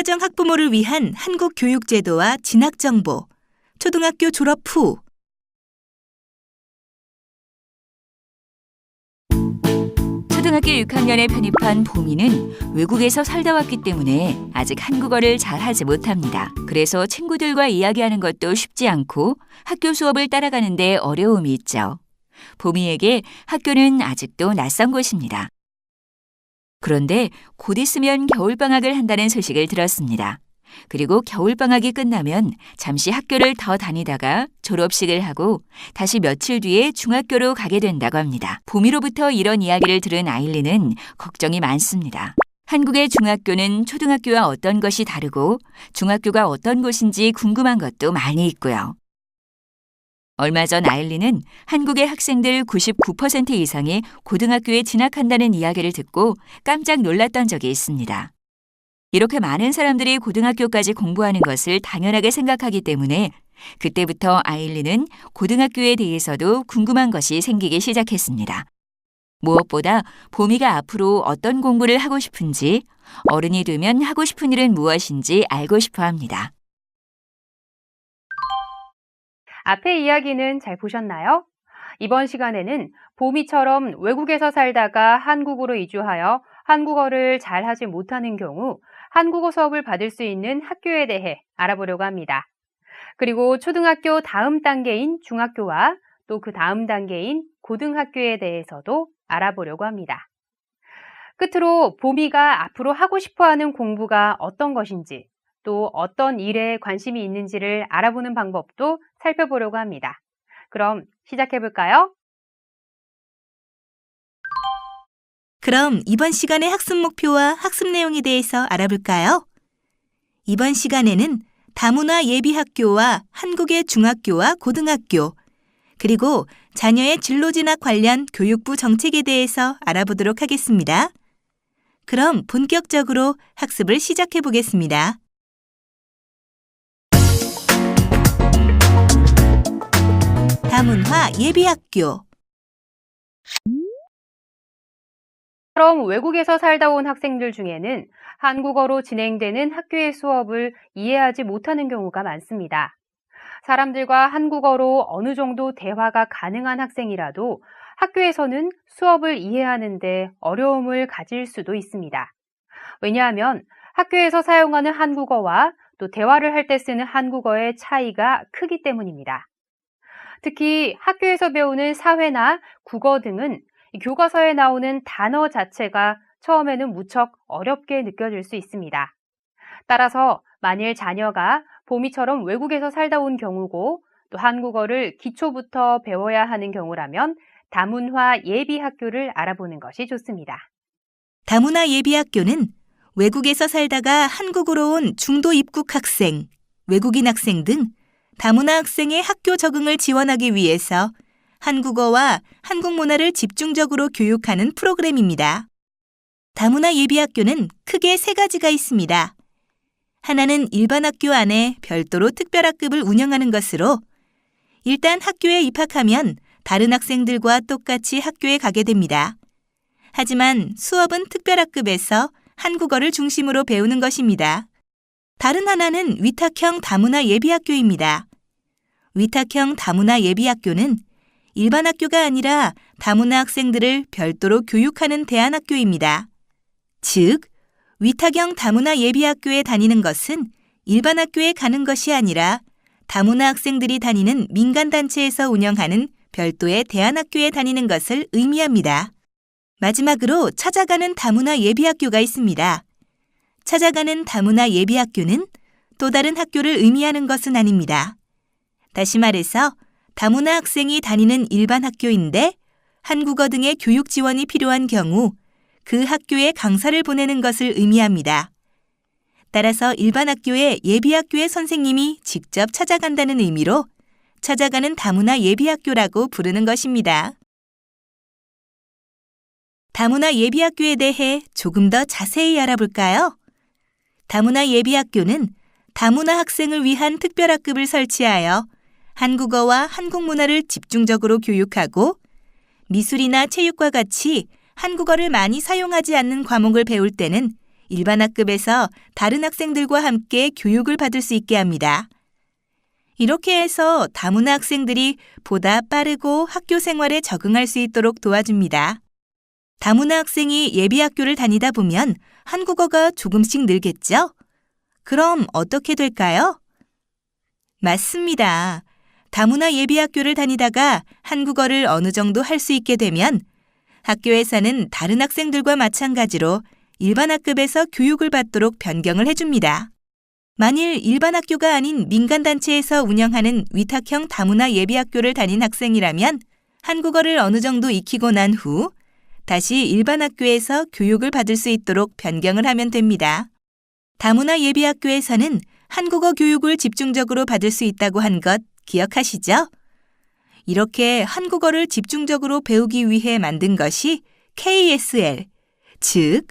초중고등 학부모를 위한 한국 교육제도와 진학정보, 초등학교 졸업 후. 초등학교 6학년에 편입한 보미는 외국에서 살다 왔기 때문에 아직 한국어를 잘하지 못합니다. 그래서 친구들과 이야기하는 것도 쉽지 않고 학교 수업을 따라가는데 어려움이 있죠. 보미에게 학교는 아직도 낯선 곳입니다. 그런데 곧 있으면 겨울방학을 한다는 소식을 들었습니다. 그리고 겨울방학이 끝나면 잠시 학교를 더 다니다가 졸업식을 하고 다시 며칠 뒤에 중학교로 가게 된다고 합니다. 보미로부터 이런 이야기를 들은 아일린은 걱정이 많습니다. 한국의 중학교는 초등학교와 어떤 것이 다르고 중학교가 어떤 곳인지 궁금한 것도 많이 있고요. 얼마 전 아일린은 한국의 학생들 99% 이상이 고등학교에 진학한다는 이야기를 듣고 깜짝 놀랐던 적이 있습니다. 이렇게 많은 사람들이 고등학교까지 공부하는 것을 당연하게 생각하기 때문에 그때부터 아일린은 고등학교에 대해서도 궁금한 것이 생기기 시작했습니다. 무엇보다 보미가 앞으로 어떤 공부를 하고 싶은지, 어른이 되면 하고 싶은 일은 무엇인지 알고 싶어 합니다. 앞의 이야기는 잘 보셨나요? 이번 시간에는 보미처럼 외국에서 살다가 한국으로 이주하여 한국어를 잘하지 못하는 경우 한국어 수업을 받을 수 있는 학교에 대해 알아보려고 합니다. 그리고 초등학교 다음 단계인 중학교와 또 그 다음 단계인 고등학교에 대해서도 알아보려고 합니다. 끝으로 보미가 앞으로 하고 싶어하는 공부가 어떤 것인지 또 어떤 일에 관심이 있는지를 알아보는 방법도 살펴보려고 합니다. 그럼 시작해볼까요? 그럼 이번 시간의 학습 목표와 학습 내용에 대해서 알아볼까요? 이번 시간에는 다문화 예비학교와 한국의 중학교와 고등학교, 그리고 자녀의 진로 진학 관련 교육부 정책에 대해서 알아보도록 하겠습니다. 그럼 본격적으로 학습을 시작해 보겠습니다. 다문화 예비학교. 처럼 외국에서 살다 온 학생들 중에는 한국어로 진행되는 학교의 수업을 이해하지 못하는 경우가 많습니다. 사람들과 한국어로 어느 정도 대화가 가능한 학생이라도 학교에서는 수업을 이해하는데 어려움을 가질 수도 있습니다. 왜냐하면 학교에서 사용하는 한국어와 또 대화를 할 때 쓰는 한국어의 차이가 크기 때문입니다. 특히 학교에서 배우는 사회나 국어 등은 교과서에 나오는 단어 자체가 처음에는 무척 어렵게 느껴질 수 있습니다. 따라서 만일 자녀가 보미처럼 외국에서 살다 온 경우고 또 한국어를 기초부터 배워야 하는 경우라면 다문화 예비학교를 알아보는 것이 좋습니다. 다문화 예비학교는 외국에서 살다가 한국으로 온 중도 입국 학생, 외국인 학생 등 다문화 학생의 학교 적응을 지원하기 위해서 한국어와 한국 문화를 집중적으로 교육하는 프로그램입니다. 다문화 예비학교는 크게 3가지가 있습니다. 하나는 일반 학교 안에 별도로 특별학급을 운영하는 것으로 일단 학교에 입학하면 다른 학생들과 똑같이 학교에 가게 됩니다. 하지만 수업은 특별학급에서 한국어를 중심으로 배우는 것입니다. 다른 하나는 위탁형 다문화 예비학교입니다. 위탁형 다문화 예비학교는 일반 학교가 아니라 다문화 학생들을 별도로 교육하는 대안학교입니다. 즉, 위탁형 다문화 예비학교에 다니는 것은 일반 학교에 가는 것이 아니라 다문화 학생들이 다니는 민간단체에서 운영하는 별도의 대안학교에 다니는 것을 의미합니다. 마지막으로 찾아가는 다문화 예비학교가 있습니다. 찾아가는 다문화 예비학교는 또 다른 학교를 의미하는 것은 아닙니다. 다시 말해서 다문화 학생이 다니는 일반 학교인데 한국어 등의 교육 지원이 필요한 경우 그 학교에 강사를 보내는 것을 의미합니다. 따라서 일반 학교에 예비학교의 선생님이 직접 찾아간다는 의미로 찾아가는 다문화 예비학교라고 부르는 것입니다. 다문화 예비학교에 대해 조금 더 자세히 알아볼까요? 다문화 예비학교는 다문화 학생을 위한 특별학급을 설치하여 한국어와 한국 문화를 집중적으로 교육하고 미술이나 체육과 같이 한국어를 많이 사용하지 않는 과목을 배울 때는 일반 학급에서 다른 학생들과 함께 교육을 받을 수 있게 합니다. 이렇게 해서 다문화 학생들이 보다 빠르고 학교 생활에 적응할 수 있도록 도와줍니다. 다문화 학생이 예비 학교를 다니다 보면 한국어가 조금씩 늘겠죠? 그럼 어떻게 될까요? 맞습니다. 다문화 예비 학교를 다니다가 한국어를 어느 정도 할 수 있게 되면 학교에서는 다른 학생들과 마찬가지로 일반 학급에서 교육을 받도록 변경을 해줍니다. 만일 일반 학교가 아닌 민간단체에서 운영하는 위탁형 다문화 예비학교를 다닌 학생이라면 한국어를 어느 정도 익히고 난 후 다시 일반 학교에서 교육을 받을 수 있도록 변경을 하면 됩니다. 다문화 예비학교에서는 한국어 교육을 집중적으로 받을 수 있다고 한 것 기억하시죠? 이렇게 한국어를 집중적으로 배우기 위해 만든 것이 KSL, 즉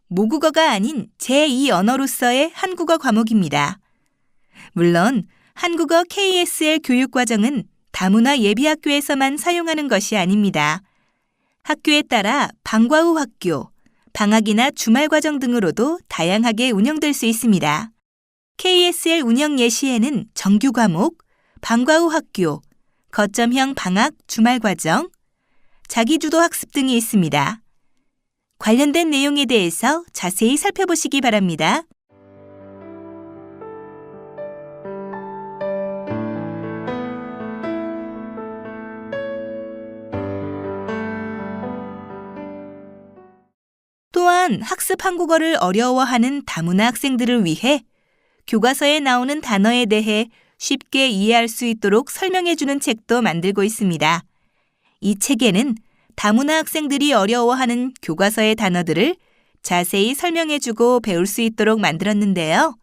모국어가 아닌 제2 언어로서의 한국어 과목입니다. 물론 한국어 KSL 교육과정은 다문화 예비학교에서만 사용하는 것이 아닙니다. 학교에 따라 방과 후 학교, 방학이나 주말 과정 등으로도 다양하게 운영될 수 있습니다. KSL 운영 예시에는 정규 과목, 방과 후 학교, 거점형 방학 주말 과정, 자기주도 학습 등이 있습니다. 관련된 내용에 대해서 자세히 살펴보시기 바랍니다. 또한 학습 한국어를 어려워하는 다문화 학생들을 위해 교과서에 나오는 단어에 대해 쉽게 이해할 수 있도록 설명해주는 책도 만들고 있습니다. 이 책에는 다문화 학생들이 어려워하는 교과서의 단어들을 자세히 설명해주고 배울 수 있도록 만들었는데요.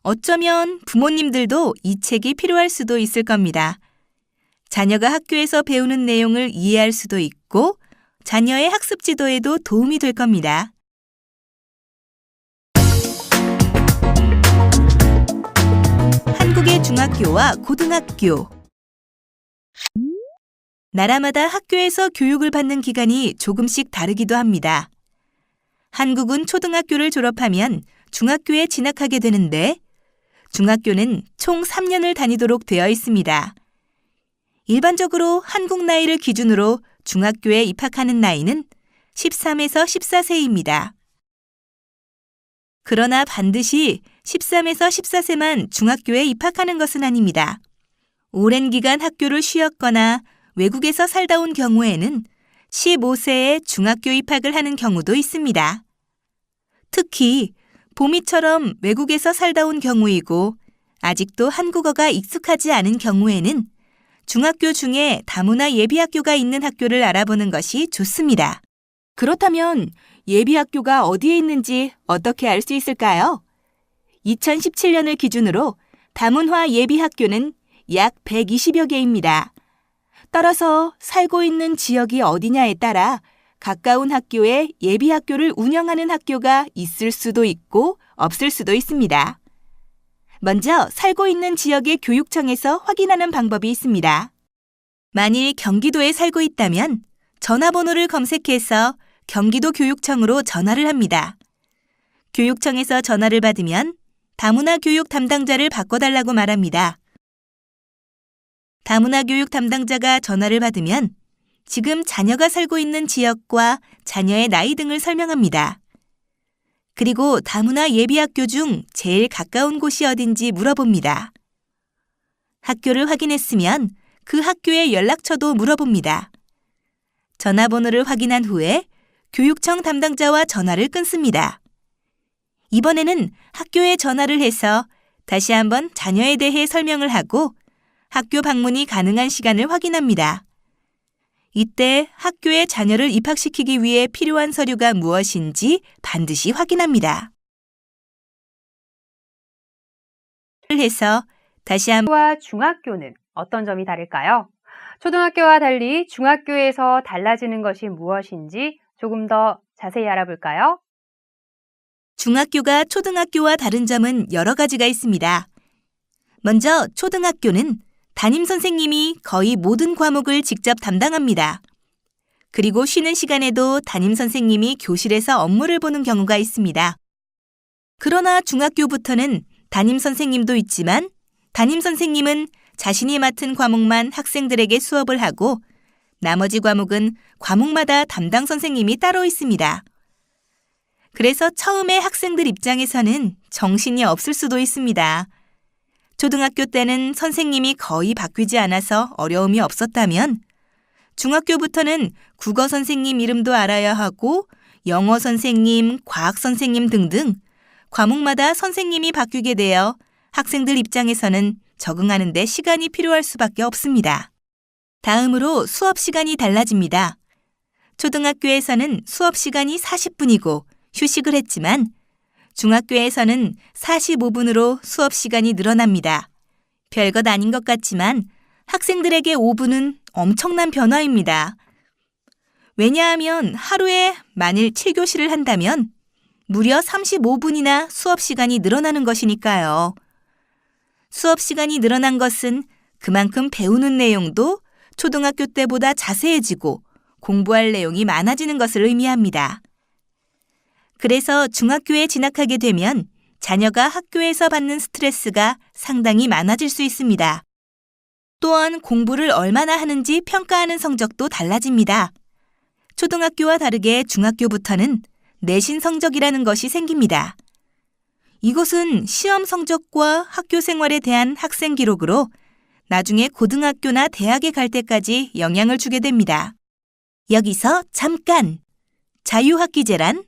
어쩌면 부모님들도 이 책이 필요할 수도 있을 겁니다. 자녀가 학교에서 배우는 내용을 이해할 수도 있고 자녀의 학습 지도에도 도움이 될 겁니다. 한국의 중학교와 고등학교. 나라마다 학교에서 교육을 받는 기간이 조금씩 다르기도 합니다. 한국은 초등학교를 졸업하면 중학교에 진학하게 되는데 중학교는 총 3년을 다니도록 되어 있습니다. 일반적으로 한국 나이를 기준으로 중학교에 입학하는 나이는 13에서 14세입니다. 그러나 반드시 13에서 14세만 중학교에 입학하는 것은 아닙니다. 오랜 기간 학교를 쉬었거나 외국에서 살다 온 경우에는 15세에 중학교 입학을 하는 경우도 있습니다. 특히 보미처럼 외국에서 살다 온 경우이고 아직도 한국어가 익숙하지 않은 경우에는 중학교 중에 다문화 예비학교가 있는 학교를 알아보는 것이 좋습니다. 그렇다면 예비학교가 어디에 있는지 어떻게 알 수 있을까요? 2017년을 기준으로 다문화 예비학교는 약 120여 개입니다. 따라서 살고 있는 지역이 어디냐에 따라 가까운 학교에 예비학교를 운영하는 학교가 있을 수도 있고 없을 수도 있습니다. 먼저 살고 있는 지역의 교육청에서 확인하는 방법이 있습니다. 만일 경기도에 살고 있다면 전화번호를 검색해서 경기도 교육청으로 전화를 합니다. 교육청에서 전화를 받으면 다문화 교육 담당자를 바꿔달라고 말합니다. 다문화 교육 담당자가 전화를 받으면 지금 자녀가 살고 있는 지역과 자녀의 나이 등을 설명합니다. 그리고 다문화 예비학교 중 제일 가까운 곳이 어딘지 물어봅니다. 학교를 확인했으면 그 학교의 연락처도 물어봅니다. 전화번호를 확인한 후에 교육청 담당자와 전화를 끊습니다. 이번에는 학교에 전화를 해서 다시 한번 자녀에 대해 설명을 하고 학교 방문이 가능한 시간을 확인합니다. 이때 학교에 자녀를 입학시키기 위해 필요한 서류가 무엇인지 반드시 확인합니다. 해서 다시 한번 초등학교와 중학교는 어떤 점이 다를까요? 초등학교와 달리 중학교에서 달라지는 것이 무엇인지 조금 더 자세히 알아볼까요? 중학교가 초등학교와 다른 점은 여러 가지가 있습니다. 먼저 초등학교는 담임 선생님이 거의 모든 과목을 직접 담당합니다. 그리고 쉬는 시간에도 담임 선생님이 교실에서 업무를 보는 경우가 있습니다. 그러나 중학교부터는 담임 선생님도 있지만 담임 선생님은 자신이 맡은 과목만 학생들에게 수업을 하고 나머지 과목은 과목마다 담당 선생님이 따로 있습니다. 그래서 처음에 학생들 입장에서는 정신이 없을 수도 있습니다. 초등학교 때는 선생님이 거의 바뀌지 않아서 어려움이 없었다면 중학교부터는 국어 선생님 이름도 알아야 하고 영어 선생님, 과학 선생님 등등 과목마다 선생님이 바뀌게 되어 학생들 입장에서는 적응하는 데 시간이 필요할 수밖에 없습니다. 다음으로 수업 시간이 달라집니다. 초등학교에서는 수업 시간이 40분이고 휴식을 했지만 중학교에서는 45분으로 수업 시간이 늘어납니다. 별것 아닌 것 같지만 학생들에게 5분은 엄청난 변화입니다. 왜냐하면 하루에 만일 7교시를 한다면 무려 35분이나 수업 시간이 늘어나는 것이니까요. 수업 시간이 늘어난 것은 그만큼 배우는 내용도 초등학교 때보다 자세해지고 공부할 내용이 많아지는 것을 의미합니다. 그래서 중학교에 진학하게 되면 자녀가 학교에서 받는 스트레스가 상당히 많아질 수 있습니다. 또한 공부를 얼마나 하는지 평가하는 성적도 달라집니다. 초등학교와 다르게 중학교부터는 내신 성적이라는 것이 생깁니다. 이것은 시험 성적과 학교 생활에 대한 학생 기록으로 나중에 고등학교나 대학에 갈 때까지 영향을 주게 됩니다. 여기서 잠깐! 자유학기제란?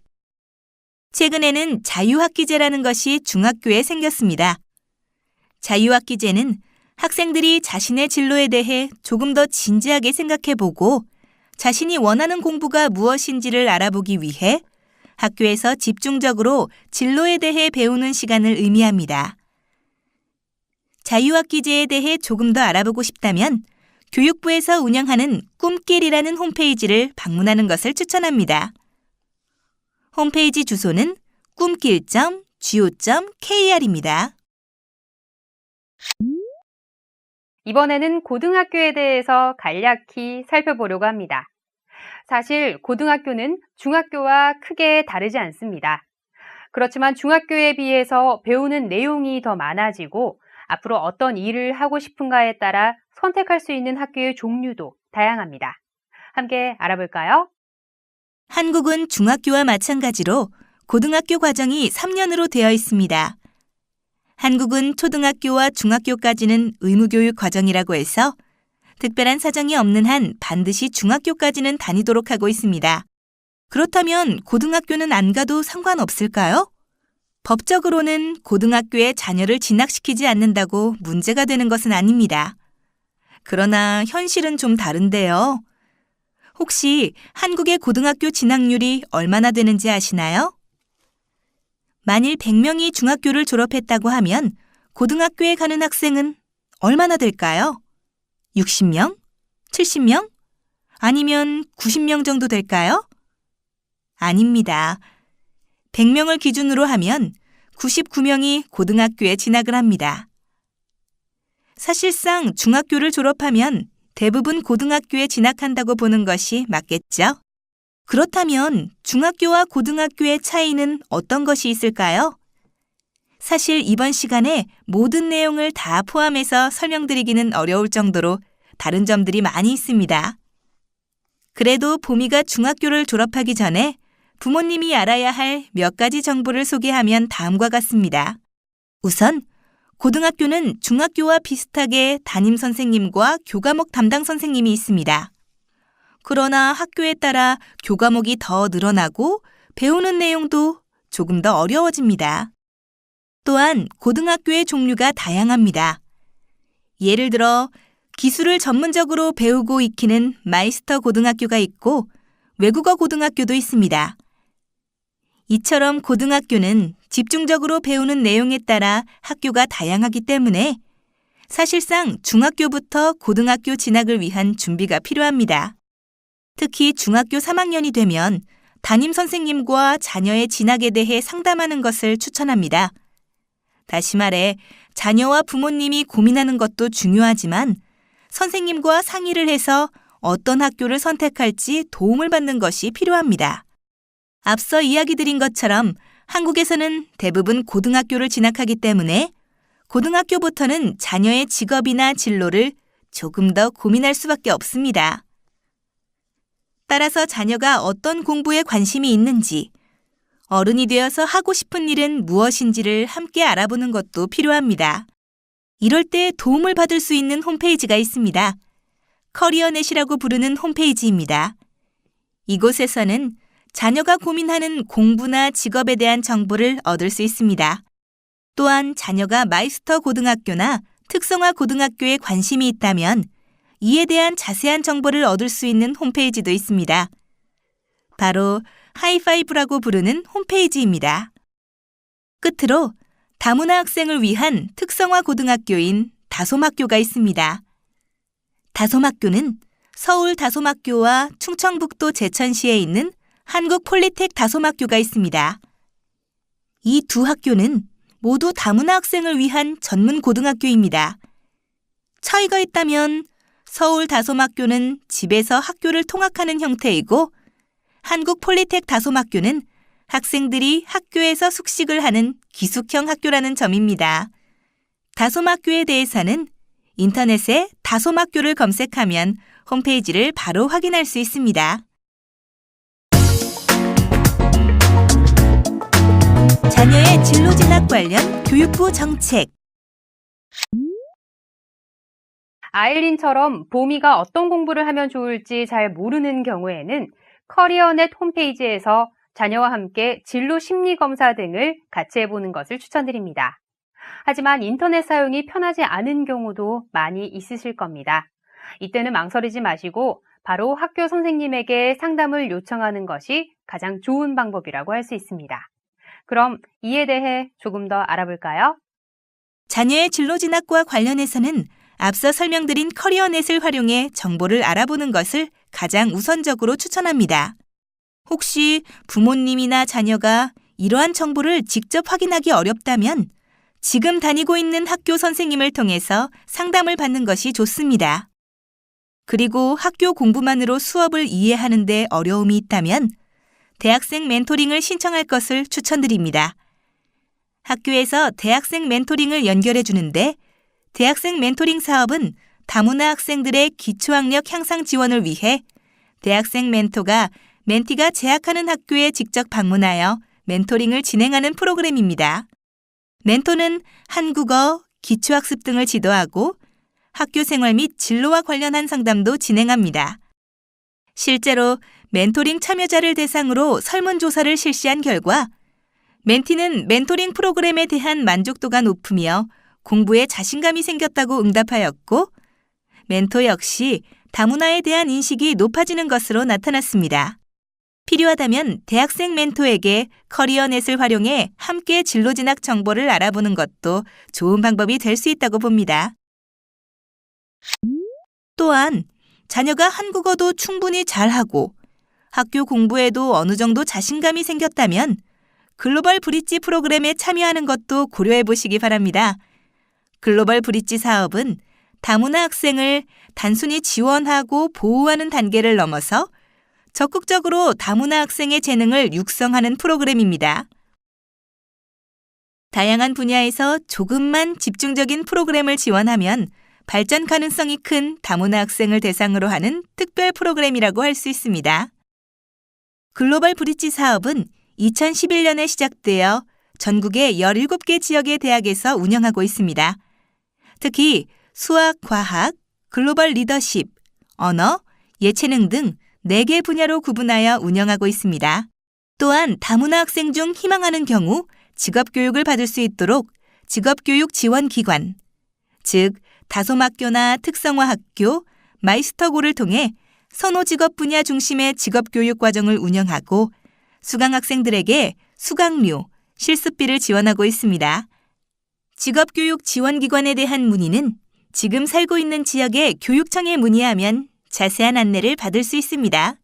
최근에는 자유학기제라는 것이 중학교에 생겼습니다. 자유학기제는 학생들이 자신의 진로에 대해 조금 더 진지하게 생각해보고 자신이 원하는 공부가 무엇인지를 알아보기 위해 학교에서 집중적으로 진로에 대해 배우는 시간을 의미합니다. 자유학기제에 대해 조금 더 알아보고 싶다면 교육부에서 운영하는 꿈길이라는 홈페이지를 방문하는 것을 추천합니다. 홈페이지 주소는 꿈길.go.kr입니다. 이번에는 고등학교에 대해서 간략히 살펴보려고 합니다. 사실 고등학교는 중학교와 크게 다르지 않습니다. 그렇지만 중학교에 비해서 배우는 내용이 더 많아지고 앞으로 어떤 일을 하고 싶은가에 따라 선택할 수 있는 학교의 종류도 다양합니다. 함께 알아볼까요? 한국은 중학교와 마찬가지로 고등학교 과정이 3년으로 되어 있습니다. 한국은 초등학교와 중학교까지는 의무교육 과정이라고 해서 특별한 사정이 없는 한 반드시 중학교까지는 다니도록 하고 있습니다. 그렇다면 고등학교는 안 가도 상관없을까요? 법적으로는 고등학교에 자녀를 진학시키지 않는다고 문제가 되는 것은 아닙니다. 그러나 현실은 좀 다른데요. 혹시 한국의 고등학교 진학률이 얼마나 되는지 아시나요? 만일 100명이 중학교를 졸업했다고 하면 고등학교에 가는 학생은 얼마나 될까요? 60명? 70명? 아니면 90명 정도 될까요? 아닙니다. 100명을 기준으로 하면 99명이 고등학교에 진학을 합니다. 사실상 중학교를 졸업하면 대부분 고등학교에 진학한다고 보는 것이 맞겠죠? 그렇다면 중학교와 고등학교의 차이는 어떤 것이 있을까요? 사실 이번 시간에 모든 내용을 다 포함해서 설명드리기는 어려울 정도로 다른 점들이 많이 있습니다. 그래도 보미가 중학교를 졸업하기 전에 부모님이 알아야 할 몇 가지 정보를 소개하면 다음과 같습니다. 우선 고등학교는 중학교와 비슷하게 담임 선생님과 교과목 담당 선생님이 있습니다. 그러나 학교에 따라 교과목이 더 늘어나고 배우는 내용도 조금 더 어려워집니다. 또한 고등학교의 종류가 다양합니다. 예를 들어 기술을 전문적으로 배우고 익히는 마이스터 고등학교가 있고 외국어 고등학교도 있습니다. 이처럼 고등학교는 집중적으로 배우는 내용에 따라 학교가 다양하기 때문에 사실상 중학교부터 고등학교 진학을 위한 준비가 필요합니다. 특히 중학교 3학년이 되면 담임 선생님과 자녀의 진학에 대해 상담하는 것을 추천합니다. 다시 말해 자녀와 부모님이 고민하는 것도 중요하지만 선생님과 상의를 해서 어떤 학교를 선택할지 도움을 받는 것이 필요합니다. 앞서 이야기 드린 것처럼 한국에서는 대부분 고등학교를 진학하기 때문에 고등학교부터는 자녀의 직업이나 진로를 조금 더 고민할 수밖에 없습니다. 따라서 자녀가 어떤 공부에 관심이 있는지, 어른이 되어서 하고 싶은 일은 무엇인지를 함께 알아보는 것도 필요합니다. 이럴 때 도움을 받을 수 있는 홈페이지가 있습니다. 커리어넷이라고 부르는 홈페이지입니다. 이곳에서는 자녀가 고민하는 공부나 직업에 대한 정보를 얻을 수 있습니다. 또한 자녀가 마이스터 고등학교나 특성화 고등학교에 관심이 있다면 이에 대한 자세한 정보를 얻을 수 있는 홈페이지도 있습니다. 바로 하이파이브라고 부르는 홈페이지입니다. 끝으로 다문화 학생을 위한 특성화 고등학교인 다솜학교가 있습니다. 다솜학교는 서울 다솜학교와 충청북도 제천시에 있는 한국폴리텍 다솜학교가 있습니다. 이 두 학교는 모두 다문화 학생을 위한 전문 고등학교입니다. 차이가 있다면 서울 다솜학교는 집에서 학교를 통학하는 형태이고 한국폴리텍 다솜학교는 학생들이 학교에서 숙식을 하는 기숙형 학교라는 점입니다. 다솜학교에 대해서는 인터넷에 다솜학교를 검색하면 홈페이지를 바로 확인할 수 있습니다. 자녀의 진로 진학 관련 교육부 정책. 아일린처럼 보미가 어떤 공부를 하면 좋을지 잘 모르는 경우에는 커리어넷 홈페이지에서 자녀와 함께 진로 심리 검사 등을 같이 해보는 것을 추천드립니다. 하지만 인터넷 사용이 편하지 않은 경우도 많이 있으실 겁니다. 이때는 망설이지 마시고 바로 학교 선생님에게 상담을 요청하는 것이 가장 좋은 방법이라고 할 수 있습니다. 그럼 이에 대해 조금 더 알아볼까요? 자녀의 진로 진학과 관련해서는 앞서 설명드린 커리어넷을 활용해 정보를 알아보는 것을 가장 우선적으로 추천합니다. 혹시 부모님이나 자녀가 이러한 정보를 직접 확인하기 어렵다면 지금 다니고 있는 학교 선생님을 통해서 상담을 받는 것이 좋습니다. 그리고 학교 공부만으로 수업을 이해하는 데 어려움이 있다면 대학생 멘토링을 신청할 것을 추천드립니다. 학교에서 대학생 멘토링을 연결해 주는데 대학생 멘토링 사업은 다문화 학생들의 기초학력 향상 지원을 위해 대학생 멘토가 멘티가 재학하는 학교에 직접 방문하여 멘토링을 진행하는 프로그램입니다. 멘토는 한국어, 기초학습 등을 지도하고 학교 생활 및 진로와 관련한 상담도 진행합니다. 실제로 멘토링 참여자를 대상으로 설문조사를 실시한 결과 멘티는 멘토링 프로그램에 대한 만족도가 높으며 공부에 자신감이 생겼다고 응답하였고 멘토 역시 다문화에 대한 인식이 높아지는 것으로 나타났습니다. 필요하다면 대학생 멘토에게 커리어넷을 활용해 함께 진로 진학 정보를 알아보는 것도 좋은 방법이 될 수 있다고 봅니다. 또한 자녀가 한국어도 충분히 잘하고 학교 공부에도 어느 정도 자신감이 생겼다면 글로벌 브릿지 프로그램에 참여하는 것도 고려해 보시기 바랍니다. 글로벌 브릿지 사업은 다문화 학생을 단순히 지원하고 보호하는 단계를 넘어서 적극적으로 다문화 학생의 재능을 육성하는 프로그램입니다. 다양한 분야에서 조금만 집중적인 프로그램을 지원하면 발전 가능성이 큰 다문화 학생을 대상으로 하는 특별 프로그램이라고 할 수 있습니다. 글로벌 브릿지 사업은 2011년에 시작되어 전국의 17개 지역의 대학에서 운영하고 있습니다. 특히 수학, 과학, 글로벌 리더십, 언어, 예체능 등 4개 분야로 구분하여 운영하고 있습니다. 또한 다문화 학생 중 희망하는 경우 직업교육을 받을 수 있도록 직업교육 지원기관, 즉 다솜학교나 특성화학교, 마이스터고를 통해 선호직업 분야 중심의 직업교육 과정을 운영하고 수강학생들에게 수강료, 실습비를 지원하고 있습니다. 직업교육 지원기관에 대한 문의는 지금 살고 있는 지역의 교육청에 문의하면 자세한 안내를 받을 수 있습니다.